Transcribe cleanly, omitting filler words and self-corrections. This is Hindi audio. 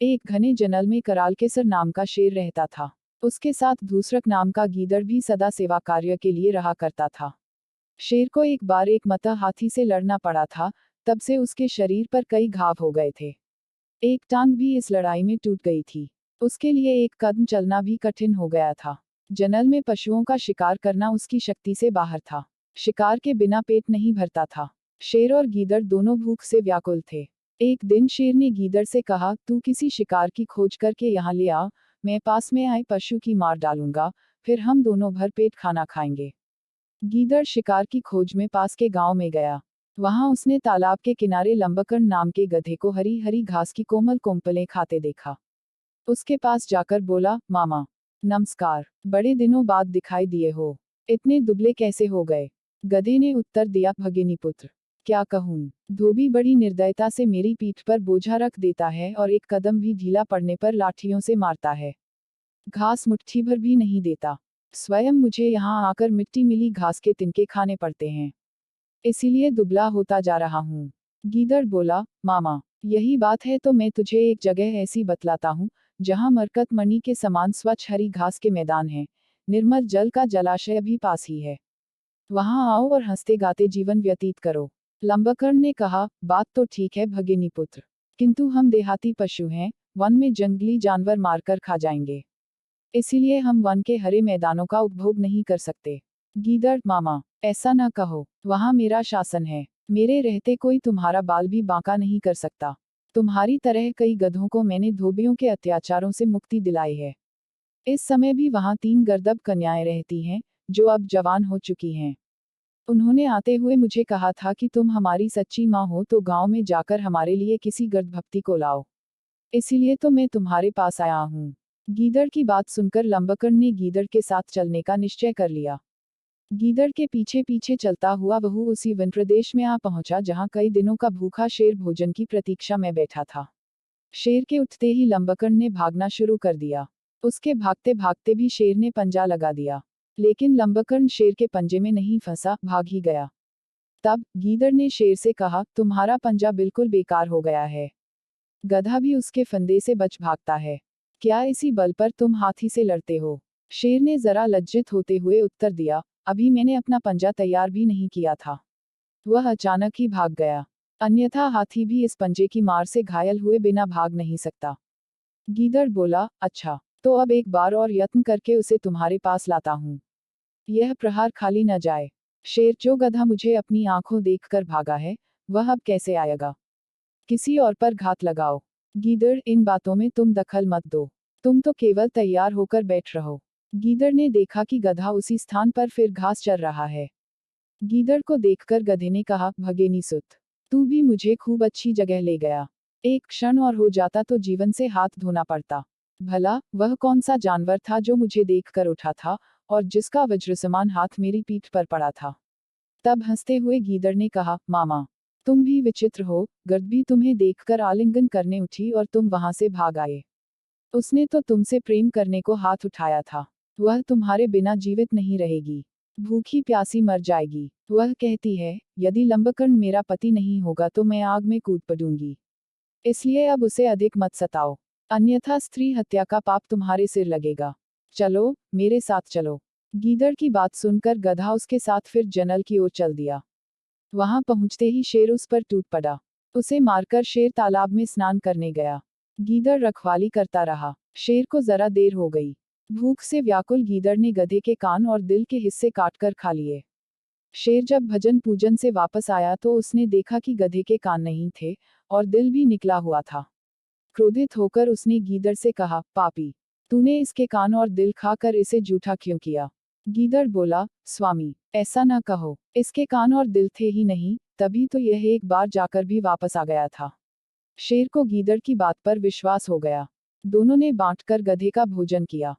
एक घने जंगल में करालकेसर नाम का शेर रहता था। उसके साथ धूसरक नाम का गीदड़ भी सदा सेवा कार्य के लिए रहा करता था। शेर को एक बार एक मतः हाथी से लड़ना पड़ा था, तब से उसके शरीर पर कई घाव हो गए थे। एक टांग भी इस लड़ाई में टूट गई थी। उसके लिए एक कदम चलना भी कठिन हो गया था। जंगल में पशुओं का शिकार करना उसकी शक्ति से बाहर था। शिकार के बिना पेट नहीं भरता था। शेर और गीदड़ दोनों भूख से व्याकुल थे। एक दिन शेर ने गीदड़ से कहा, तू किसी शिकार की खोज करके यहाँ ले आ, मैं पास में आए पशु की मार डालूंगा, फिर हम दोनों भर पेट खाना खाएंगे। गीदड़ शिकार की खोज में पास के गांव में गया। वहां उसने तालाब के किनारे लंबकर्ण नाम के गधे को हरी हरी घास की कोमल कोम्पलें खाते देखा। उसके पास जाकर बोला, मामा नमस्कार, बड़े दिनों बाद दिखाई दिए हो, इतने दुबले कैसे हो गए? गधे ने उत्तर दिया, भगिनी पुत्र, क्या कहूँ, धोबी बड़ी निर्दयता से मेरी पीठ पर बोझा रख देता है और एक कदम भी ढीला पड़ने पर लाठियों से मारता है। घास मुट्ठी भर भी नहीं देता। स्वयं मुझे यहाँ आकर मिट्टी मिली घास के तिनके खाने पड़ते हैं, इसीलिए दुबला होता जा रहा हूँ। गीदड़ बोला, मामा यही बात है तो मैं तुझे एक जगह ऐसी बतलाता हूँ, जहाँ मरकत मणि के समान स्वच्छ हरी घास के मैदान हैं, निर्मल जल का जलाशय भी पास ही है। वहां आओ और हंसते गाते जीवन व्यतीत करो। लंबकर्ण ने कहा, बात तो ठीक है भगिनी पुत्र, किंतु हम देहाती पशु हैं, वन में जंगली जानवर मारकर खा जाएंगे, इसीलिए हम वन के हरे मैदानों का उपभोग नहीं कर सकते। गीदड़, मामा ऐसा न कहो, वहां मेरा शासन है, मेरे रहते कोई तुम्हारा बाल भी बांका नहीं कर सकता। तुम्हारी तरह कई गधों को मैंने धोबियों के अत्याचारों से मुक्ति दिलाई है। इस समय भी वहां 3 गर्दभ कन्याएं रहती हैं, जो अब जवान हो चुकी हैं। उन्होंने आते हुए मुझे कहा था कि तुम हमारी सच्ची माँ हो तो गांव में जाकर हमारे लिए किसी गर्भवती को लाओ, इसीलिए तो मैं तुम्हारे पास आया हूँ। गीदड़ की बात सुनकर लंबकर्ण ने गीदड़ के साथ चलने का निश्चय कर लिया। गीदड़ के पीछे पीछे चलता हुआ वह उसी वन प्रदेश में आ पहुंचा जहां कई दिनों का भूखा शेर भोजन की प्रतीक्षा में बैठा था। शेर के उठते ही लंबकर्ण ने भागना शुरू कर दिया। उसके भागते भागते भी शेर ने पंजा लगा दिया, लेकिन लंबकर्ण शेर के पंजे में नहीं फंसा, भाग ही गया। तब गीदड़ ने शेर से कहा, तुम्हारा पंजा बिल्कुल बेकार हो गया है। गधा भी उसके फंदे से बच भागता है, क्या इसी बल पर तुम हाथी से लड़ते हो? शेर ने जरा लज्जित होते हुए उत्तर दिया, अभी मैंने अपना पंजा तैयार भी नहीं किया था। वह अचानक ही भाग गया, अन्यथा हाथी भी इस पंजे की मार से घायल हुए बिना भाग नहीं सकता। गीदड़ बोला, अच्छा, तो अब एक बार और यत्न करके उसे तुम्हारे पास लाता हूँ। यह प्रहार खाली न जाए। शेर, जो गधा मुझे अपनी आंखों देखकर भागा है, वह अब कैसे आएगा? किसी और पर घात लगाओ। गीदड़, इन बातों में तुम दखल मत दो, तुम तो केवल तैयार होकर बैठ रहो। गीदड़ ने देखा कि गधा उसी स्थान पर फिर घास चर रहा है। गीदड़ को देखकर गधे ने कहा, भगेनी सुत, तू भी मुझे खूब अच्छी जगह ले गया। एक क्षण और हो जाता तो जीवन से हाथ धोना पड़ता। भला वह कौन सा जानवर था जो मुझे देखकर उठा था और जिसका वज्र समान हाथ मेरी पीठ पर पड़ा था? तब हंसते हुए गीदड़ ने कहा, मामा तुम भी विचित्र हो, गर्द भी तुम्हें देखकर आलिंगन करने उठी और तुम वहां से भाग आए। उसने तो तुमसे प्रेम करने को हाथ उठाया था। वह तुम्हारे बिना जीवित नहीं रहेगी, भूखी प्यासी मर जाएगी। वह कहती है, यदि लंबकर्ण मेरा पति नहीं होगा तो मैं आग में कूद पड़ूंगी, इसलिए अब उसे अधिक मत सताओ, अन्यथा स्त्री हत्या का पाप तुम्हारे सिर लगेगा। चलो, मेरे साथ चलो। गीदड़ की बात सुनकर गधा उसके साथ फिर जंगल की ओर चल दिया। वहां पहुंचते ही शेर उस पर टूट पड़ा। उसे मारकर शेर तालाब में स्नान करने गया। गीदड़ रखवाली करता रहा। शेर को जरा देर हो गई। भूख से व्याकुल गीदड़ ने गधे के कान और दिल के हिस्से काटकर खा लिए। शेर जब भजन पूजन से वापस आया तो उसने देखा कि गधे के कान नहीं थे और दिल भी निकला हुआ था। क्रोधित होकर उसने गीदड़ से कहा, पापी, तूने इसके कान और दिल खाकर इसे जूठा क्यों किया? गीदड़ बोला, स्वामी ऐसा न कहो, इसके कान और दिल थे ही नहीं, तभी तो यह एक बार जाकर भी वापस आ गया था। शेर को गीदड़ की बात पर विश्वास हो गया। दोनों ने बांटकर गधे का भोजन किया।